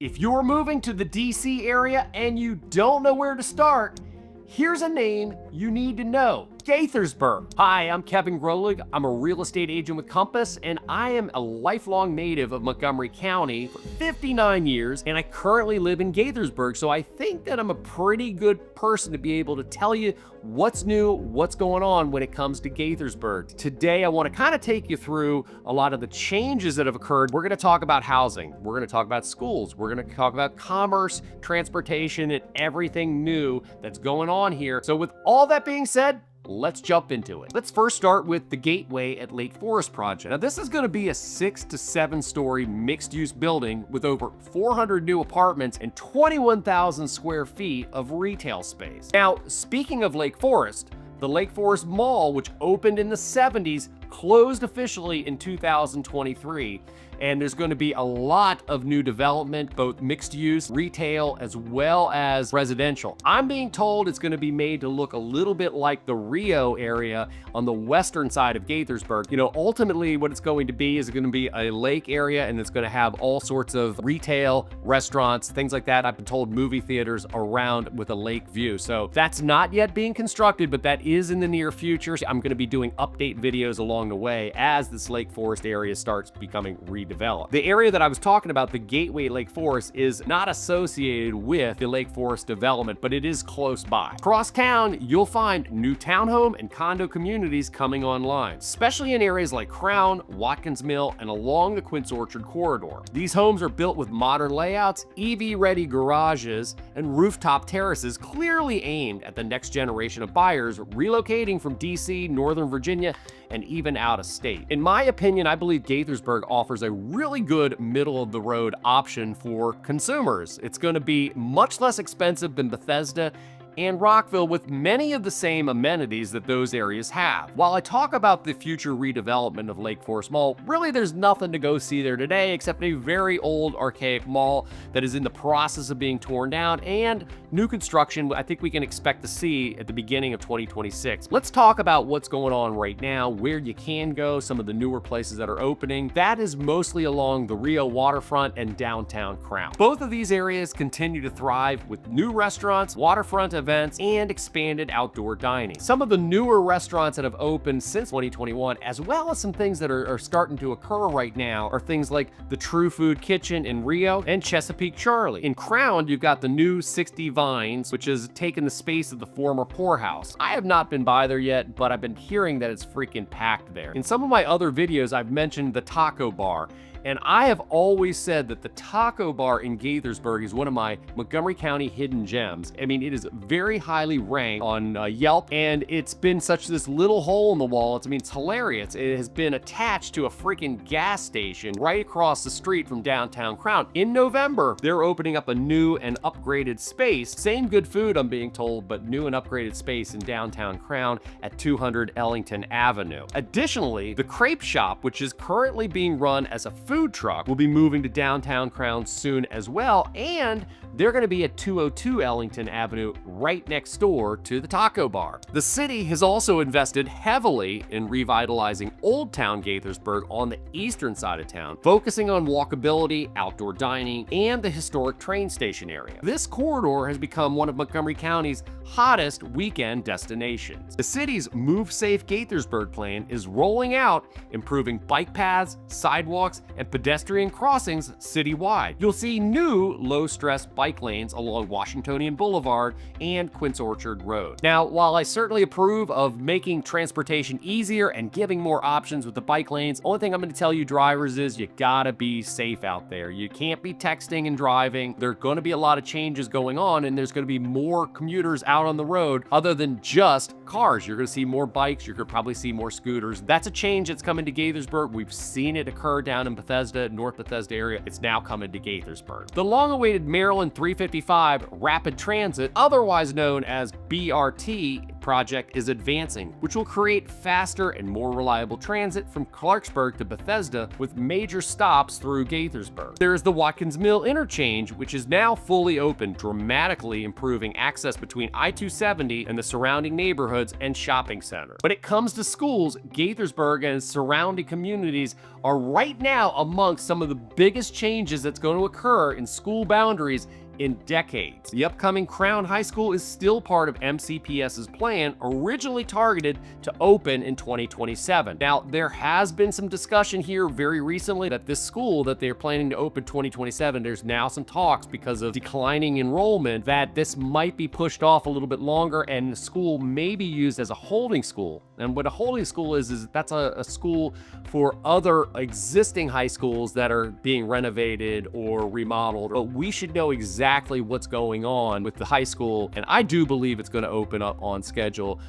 If you're moving to the DC area and you don't know where to start, here's a name you need to know: Gaithersburg. Hi, I'm Kevin Grolig. I'm a real estate agent with Compass, and I am a lifelong native of Montgomery County for 59 years, and I currently live in Gaithersburg, so I think that I'm a pretty good person to be able to tell you what's new, what's going on when it comes to Gaithersburg. Today, I want to kind of take you through a lot of the changes that have occurred. We're going to talk about housing. We're going to talk about schools. We're going to talk about commerce, transportation, and everything new that's going on here. So with all that being said, let's jump into it. Let's first start with the Gateway at Lake Forest project. Now, this is going to be a 6 to 7 story mixed-use building with over 400 new apartments and 21,000 square feet of retail space. Now, speaking of Lake Forest, the Lake Forest Mall, which opened in the 70s, closed officially in 2023. And there's going to be a lot of new development, both mixed use, retail, as well as residential. I'm being told it's going to be made to look a little bit like the Rio area on the western side of Gaithersburg. You know, ultimately what it's going to be is going to be a lake area, and it's going to have all sorts of retail, restaurants, things like that. I've been told movie theaters around with a lake view. So that's not yet being constructed, but that is in the near future. I'm going to be doing update videos along the way as this Lake Forest area starts becoming redeveloped. The area that I was talking about, the Gateway Lake Forest, is not associated with the Lake Forest development, but it is close by. Across town, you'll find new townhome and condo communities coming online, especially in areas like Crown, Watkins Mill, and along the Quince Orchard corridor. These homes are built with modern layouts, EV-ready garages, and rooftop terraces, clearly aimed at the next generation of buyers relocating from DC, Northern Virginia, and even out of state. In my opinion, I believe Gaithersburg offers a really good middle-of-the-road option for consumers. It's going to be much less expensive than Bethesda and Rockville, with many of the same amenities that those areas have. While I talk about the future redevelopment of Lake Forest Mall, really there's nothing to go see there today except a very old, archaic mall that is in the process of being torn down, and new construction I think we can expect to see at the beginning of 2026. Let's talk about what's going on right now, where you can go, some of the newer places that are opening. That is mostly along the Rio waterfront and downtown Crown. Both of these areas continue to thrive with new restaurants, waterfront events, and expanded outdoor dining. Some of the newer restaurants that have opened since 2021, as well as some things that are starting to occur right now, are things like the True Food Kitchen in Rio and Chesapeake Charlie. In Crown, you've got the new 60 Vines, which has taken the space of the former poorhouse. I have not been by there yet, but I've been hearing that it's freaking packed there. In some of my other videos, I've mentioned the Taco Bar, and I have always said that the Taco Bar in Gaithersburg is one of my Montgomery County hidden gems. I mean, it is very highly ranked on Yelp, and it's been such this little hole in the wall. It's hilarious. It has been attached to a freaking gas station right across the street from downtown Crown. In November, they're opening up a new and upgraded space. Same good food, I'm being told, but new and upgraded space in downtown Crown at 200 Ellington Avenue. Additionally, the Crepe Shop, which is currently being run as a food truck, will be moving to downtown Crown soon as well, and they're going to be at 202 Ellington Avenue right next door to the Taco Bar. The city has also invested heavily in revitalizing Old Town Gaithersburg on the eastern side of town, focusing on walkability, outdoor dining, and the historic train station area. This corridor has become one of Montgomery County's hottest weekend destinations. The city's Move Safe Gaithersburg plan is rolling out, improving bike paths, sidewalks, and pedestrian crossings citywide. You'll see new low-stress bike lanes along Washingtonian Boulevard and Quince Orchard Road. Now, while I certainly approve of making transportation easier and giving more options with the bike lanes, only thing I'm going to tell you drivers is you gotta be safe out there. You can't be texting and driving. There are going to be a lot of changes going on, and there's going to be more commuters out on the road other than just cars. You're going to see more bikes. You're going to probably see more scooters. That's a change that's coming to Gaithersburg. We've seen it occur down in Bethesda, North Bethesda area. It's now coming to Gaithersburg. The long-awaited Maryland 355 Rapid Transit, otherwise known as BRT, project is advancing, which will create faster and more reliable transit from Clarksburg to Bethesda with major stops through Gaithersburg. There is the Watkins Mill interchange, which is now fully open, dramatically improving access between I-270 and the surrounding neighborhoods and shopping center. When it comes to schools, Gaithersburg and its surrounding communities are right now amongst some of the biggest changes that's going to occur in school boundaries in decades. The upcoming Crown High School is still part of MCPS's plan, originally targeted to open in 2027. Now, there has been some discussion here very recently that this school that they're planning to open 2027, there's now some talks because of declining enrollment that this might be pushed off a little bit longer and the school may be used as a holding school. And what a holding school is that's a school for other existing high schools that are being renovated or remodeled. But we should know exactly what's going on with the high school, and I do believe it's going to open up on schedule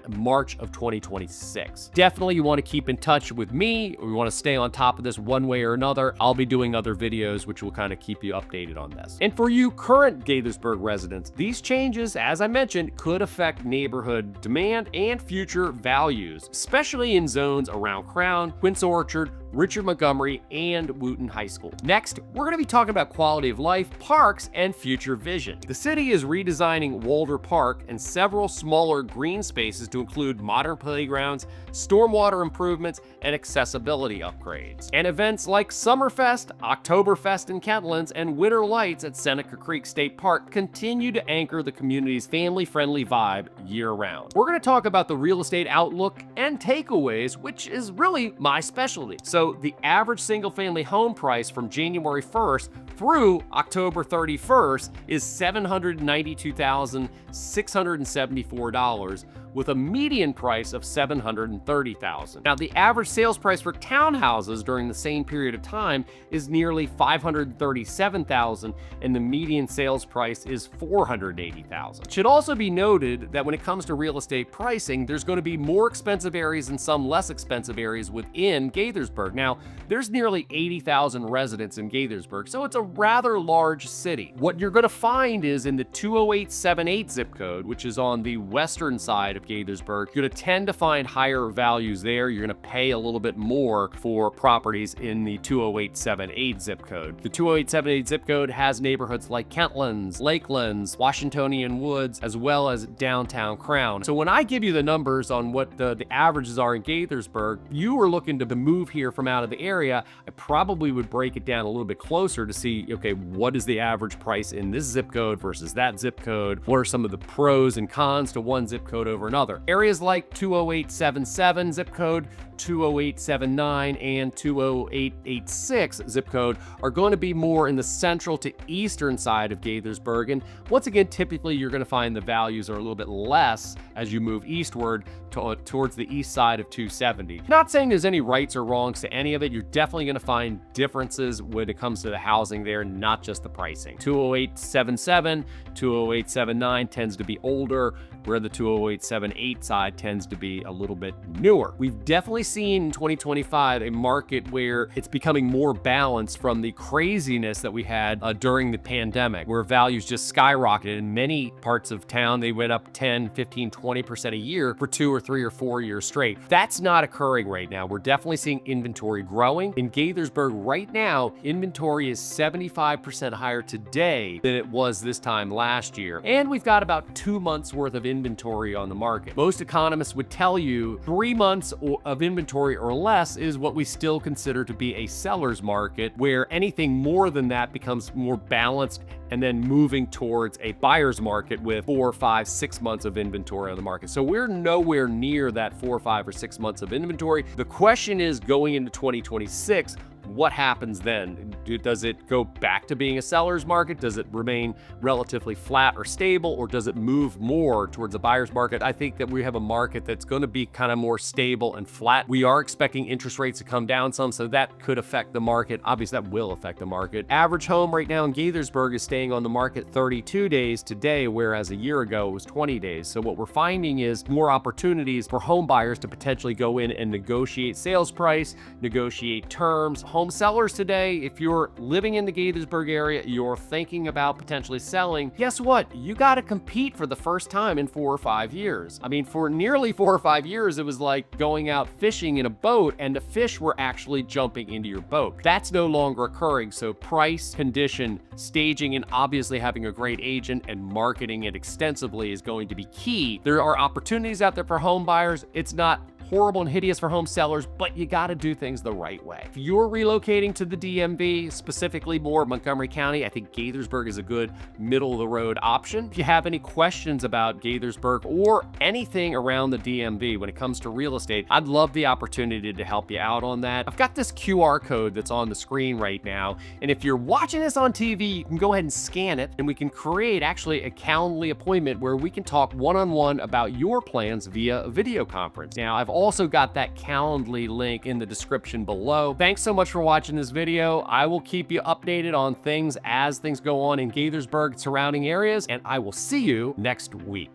March of 2026. Definitely you want to keep in touch with me, or you want to stay on top of this one way or another. I'll be doing other videos which will kind of keep you updated on this. And for you current Gaithersburg residents, these changes, as I mentioned, could affect neighborhood demand and future values, especially in zones around Crown, Quince Orchard, Richard Montgomery, and Wooten High School. Next, we're going to be talking about quality of life, parks, and future vision. The city is redesigning Walder Park and several smaller green spaces to include modern playgrounds, stormwater improvements, and accessibility upgrades. And events like Summerfest, Oktoberfest in Kentlands, and Winter Lights at Seneca Creek State Park continue to anchor the community's family-friendly vibe year-round. We're going to talk about the real estate outlook and takeaways, which is really my specialty. So the average single-family home price from January 1st through October 31st is $792,674, with a median price of $730,000. Now, the average sales price for townhouses during the same period of time is nearly $537,000, and the median sales price is $480,000. It should also be noted that when it comes to real estate pricing, there's going to be more expensive areas and some less expensive areas within Gaithersburg. Now, there's nearly 80,000 residents in Gaithersburg, so it's a rather large city. What you're going to find is in the 20878 zip code, which is on the western side of Gaithersburg, you're going to tend to find higher values there. You're going to pay a little bit more for properties in the 20878 zip code. The 20878 zip code has neighborhoods like Kentlands, Lakelands, Washingtonian Woods, as well as downtown Crown. So when I give you the numbers on what the averages are in Gaithersburg, you are looking to move here from out of the area, I probably would break it down a little bit closer to see, okay, what is the average price in this zip code versus that zip code? What are some of the pros and cons to one zip code over another? Areas like 20877 zip code, 20879, and 20886 zip code are going to be more in the central to eastern side of Gaithersburg. And once again, typically you're going to find the values are a little bit less as you move eastward towards the east side of 270. Not saying there's any rights or wrongs to any of it. You're definitely going to find differences when it comes to the housing there, not just the pricing. 20877, 20879 tends to be older, where the 20878 side tends to be a little bit newer. We've definitely seen in 2025 a market where it's becoming more balanced from the craziness that we had during the pandemic, where values just skyrocketed. In many parts of town, they went up 10, 15, 20% a year for 2 or 3 or 4 years straight. That's not occurring right now. We're definitely seeing inventory growing. In Gaithersburg right now, inventory is 75% higher today than it was this time last year. And we've got about 2 months worth of inventory on the market. Most economists would tell you 3 months of inventory or less is what we still consider to be a seller's market, where anything more than that becomes more balanced and then moving towards a buyer's market with 4, 5, 6 months of inventory on the market. So we're nowhere near that 4, 5, or 6 months of inventory. The question is, going into 2026, what happens then? Does it go back to being a seller's market? Does it remain relatively flat or stable, or does it move more towards a buyer's market? I think that we have a market that's going to be kind of more stable and flat. We are expecting interest rates to come down some, so that could affect the market. Obviously, that will affect the market. Average home right now in Gaithersburg is staying on the market 32 days today, whereas a year ago it was 20 days. So what we're finding is more opportunities for home buyers to potentially go in and negotiate sales price, negotiate terms. Home sellers today, if you're living in the Gaithersburg area, you're thinking about potentially selling, guess what? You got to compete for the first time in 4 or 5 years. I mean, for nearly 4 or 5 years, it was like going out fishing in a boat and the fish were actually jumping into your boat. That's no longer occurring. So price, condition, staging, and obviously having a great agent and marketing it extensively is going to be key. There are opportunities out there for home buyers. It's not horrible and hideous for home sellers, but you gotta do things the right way. If you're relocating to the DMV, specifically more Montgomery County, I think Gaithersburg is a good middle-of-the-road option. If you have any questions about Gaithersburg or anything around the DMV when it comes to real estate, I'd love the opportunity to help you out on that. I've got this QR code that's on the screen right now, and if you're watching this on TV, you can go ahead and scan it, and we can create actually a Calendly appointment where we can talk one-on-one about your plans via a video conference. Now, I've also got that Calendly link in the description below. Thanks so much for watching this video. I will keep you updated on things as things go on in Gaithersburg and surrounding areas, and I will see you next week.